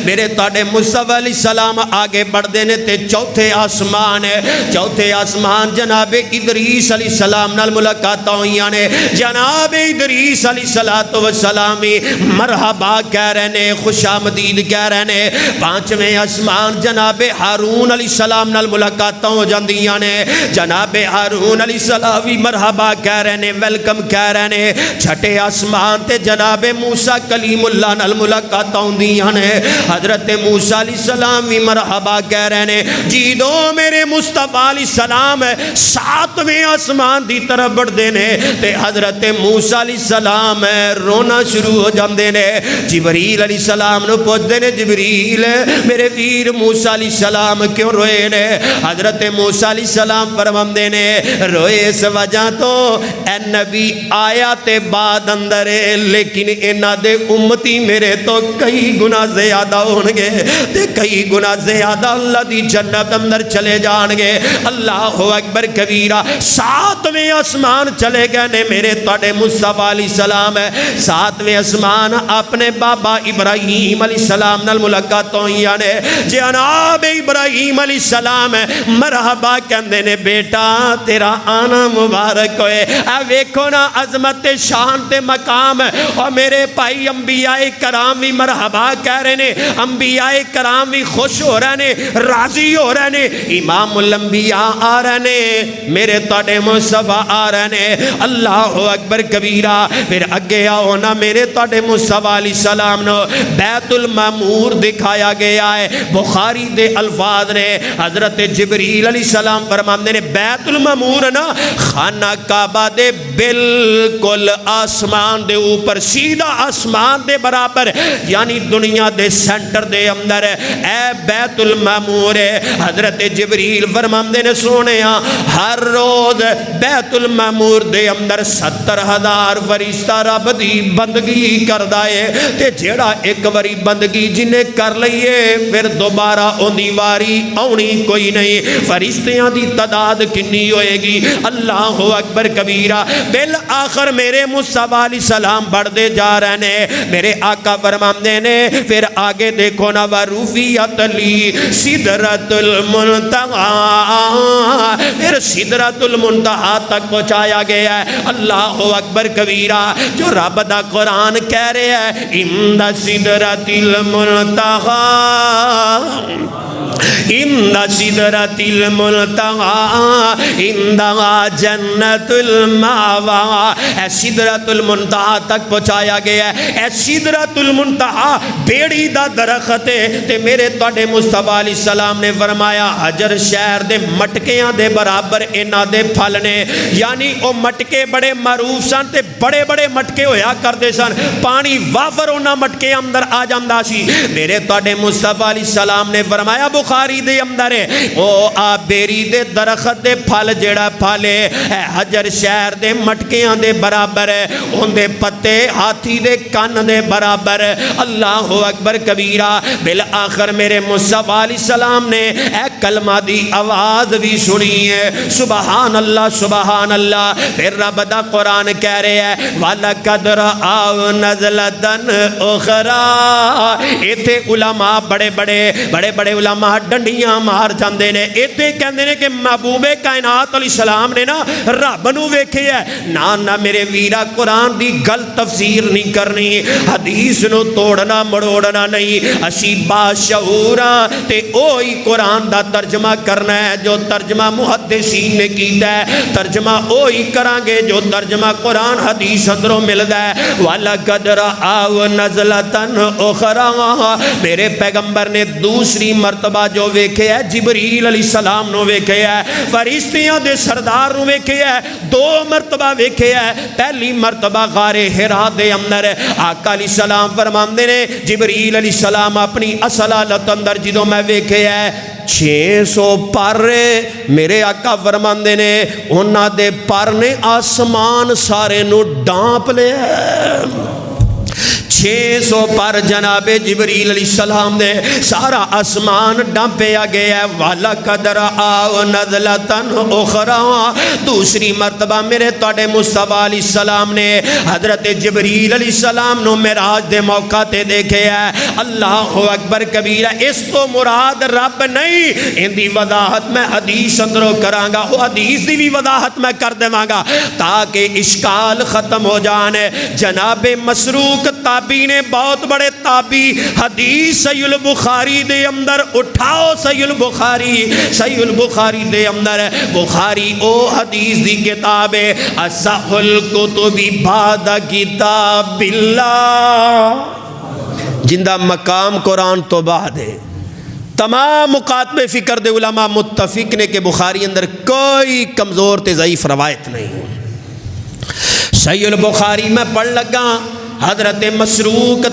میرے تواڈے مصطفی علیہ السلام آگے بڑھدے نے تے چوتھے آسمان ہے، چوتھے آسمان جناب ادریس علیہ السلام نال ملاقات ہوئیاں نے، جناب ادریس علیہ السلام مرحبا کہہ رہے نے، خوش آمدید کہہ رہے نے۔ پانچویں آسمان جناب ہارون علیہ السلام نال ملاقات ہو جاندیاں نے، جناب ہارون علیہ السلام بھی مرحبا کہہ رہے نے، ویلکم کہہ رہے نے۔ چھٹے آسمان تے جناب موسیٰ کلیم اللہ نال ملاقات ہوندیاں نے، حضرت موسیٰ علیہ السلام بھی مرحبا کہہ رہے نے۔ جیدو میرے مصطفیٰ علیہ السلام ساتویں آسمان دی طرف بڑھدے نے تے حضرت موسیٰ علیہ السلام رونا شروع ہو جاندے نے۔ جبریل علیہ السلام نو پوچھدے نے، جبریل میرے ویر موسیٰ علیہ السلام کیوں روئے نے؟ حضرت موسیٰ علیہ السلام فرماندے نے، روئے اس وجہ تو اے نبی آیا تے بعد اندر ہے، لیکن انہاں دے امتی میرے تو کئی گناہ زیادہ ہونگے تے کئی گناہ زیادہ اللہ دی جنت اندر چلے جانگے۔ اللہ اکبر کبیرہ۔ ساتویں آسمان چلے گئے نے میرے تواڈے مصطفیٰ علیہ السلام ہے، ساتویں آسمان اپنے بابا ابراہیم علیہ السلام نال ملاقات ہوئیاں نے، جناب ابراہیم علیہ السلام مرحبا کہندے نے، بیٹا تیرا آنا مبارک ہوئے۔ اے ویکھو نا عظمت شان تے مقام، اور میرے بھائی انبیاء کرام بھی مرحبا کہہ رہے نے، انبیاء کرام بھی خوش ہو رہے نے، راضی ہو رہے نے، امام الانبیاء آ رہے نے، میرے تواڈے مصطفیٰ آ رہے نے۔ اللہ اکبر کبیرہ۔ پھر اگے آؤ نا میرے تواڈے مصطفیٰ علیہ السلام نو بیت المعمور دکھایا گیا ہے، بخاری دے الفاظ نے، حضرت جبریل علیہ السلام فرماندے نے، بیت المعمور نا خانہ کعبہ دے بالکل آسمان دے اوپر، سیدھا آسمان دے برابر، یعنی دنیا دے سینٹر دے اندر اے بیت المعمور ہے۔ حضرت جبریل فرماندے نے، سونیا ہر روز بیت المعمور دے اندر 70,000 فرشتہ رب دی بندگی کردا ہے، تے جیڑا ایک واری بندگی جنہیں کر لئیے پھر دوبارہ اندی واری آنی کوئی نہیں۔ فرشتیاں دی تعداد کنی ہوئے گی؟ اللہ اکبر کبیرہ۔ بالآخر میرے مصطفیٰ علیہ السلام بڑھ دے جا رہے نے، میرے آقا فرماندے نے، پھر آگے دیکھو نا، وَرُفِعَتْ لِي سِدْرَةُ الْمُنْتَہَا، پھر سدرۃ المنتہا تک پہنچایا گیا ہے۔ اللہ اکبر کبیرہ۔ جو رب دا قرآن کہہ رہے ہیں، عند سدرۃ المنتہا، عند سدرۃ المنتہا عندہا جنت الماوا، اے سدرۃ المنتہا تک پہنچایا گیا ہے۔ اے سدرۃ المنتہا بیڑی دا درخت ہے، تے میرے تواڈے مصطفیٰ علیہ السلام نے فرمایا حجر شہر دے مٹکیاں دے برابر انہاں دے پھل نے، یعنی او مٹکے بڑے معروف سن تے بڑے بڑے مٹکے ہویا کردے سن، پانی وافر انہاں مٹکے اندر آ جاندا سی۔ میرے تواڈے مصطفیٰ علیہ السلام نے فرمایا بخاری دے اندر ہے، او آ بیری دے درخت دے پھل جیڑا پھل ہے حجر شہر دے مٹکیاں دے برابر ہے، ان دے پتے ہاتھی دے کان دے برابر۔ اللہ اکبر کبیرہ۔ بالآخر میرے مصطفیٰ علیہ السلام نے اے کلمہ دی آواز بھی سنی ہے، سبحان اللہ سبحان اللہ۔ پھر رب دا قرآن کہہ رہے ہیں، وَلَقَدْ رَآوْا نَزْلَةً أُخْرَىٰ، ایتھے علماء بڑے بڑے علماء ڈنڈیاں مار جاندے نے، ایتھے کہندے نے کہ محبوب کائنات علیہ السلام نے نا رب نو ویکھے ہے۔ نہ میرے ویرا قرآن دی گل تفسیر نہیں کرنی، حدیث نو توڑنا مڑوڑنا نہیں، اسی باشعوراں تے اوہی قرآن دا ترجمہ کرنا ہے جو ترجمہ محدثین نے کیتا ہے، ترجمہ اوہی کران گے جو ترجمہ قرآن حدیث اندروں ملدا ہے۔ وَلَقَدْ رَآوْا نَزْلَةً أُخْرَىٰ، میرے پیغمبر نے دوسری مرتبہ جو ویکھے ہے جبریل علیہ السلام نو ویکھے ہے، فرشتیاں دے سردار نو ویکھے ہے، دو مرتبہ ویکھے ہے۔ پہلی مرتبہ غار حرا دے اندر آقا علیہ السلام فرماندے نے، جبریل علیہ السلام اپنی اصلالت اندر جدوں میں ویکھے ہے 600 پر، میرے آقا فرماندے نے انہاں دے پر نے آسمان سارے نو ڈانپ لے، 600 پر جناب جبریل علیہ السلام دے سارا آسمان ڈانپیا گیا ہے. وَلَقَدْ رَآهُ نَزْلَةً أُخْرَىٰ دوسری مرتبہ میرے توڑے مصطفیٰ علیہ السلام نے حضرت جبریل علیہ السلام نو معراج دے موقع تے دیکھے ہے. اللہ اکبر کبیرہ. اس تو مراد رب نہیں, ان دی وضاحت میں حدیث اندروں کرانگا, وہ حدیث دی بھی وضاحت میں کر دیمانگا تاکہ اشکال ختم ہو جانے. جناب مسروق تابی نے, بہت بڑے تابی, حدیث صحیح البخاری دے اندر اٹھاؤ, صحیح البخاری دے اندر, بخاری او حدیث دی کتاب ہے اصح الکتب بعد کتاب اللہ, جندہ مقام قرآن تو بعد ہے. تمام مکاتب فکر دے علماء متفق نے کہ بخاری اندر کوئی کمزور تے ضعیف روایت نہیں. صحیح البخاری میں پڑھ لگا حضرت مسروق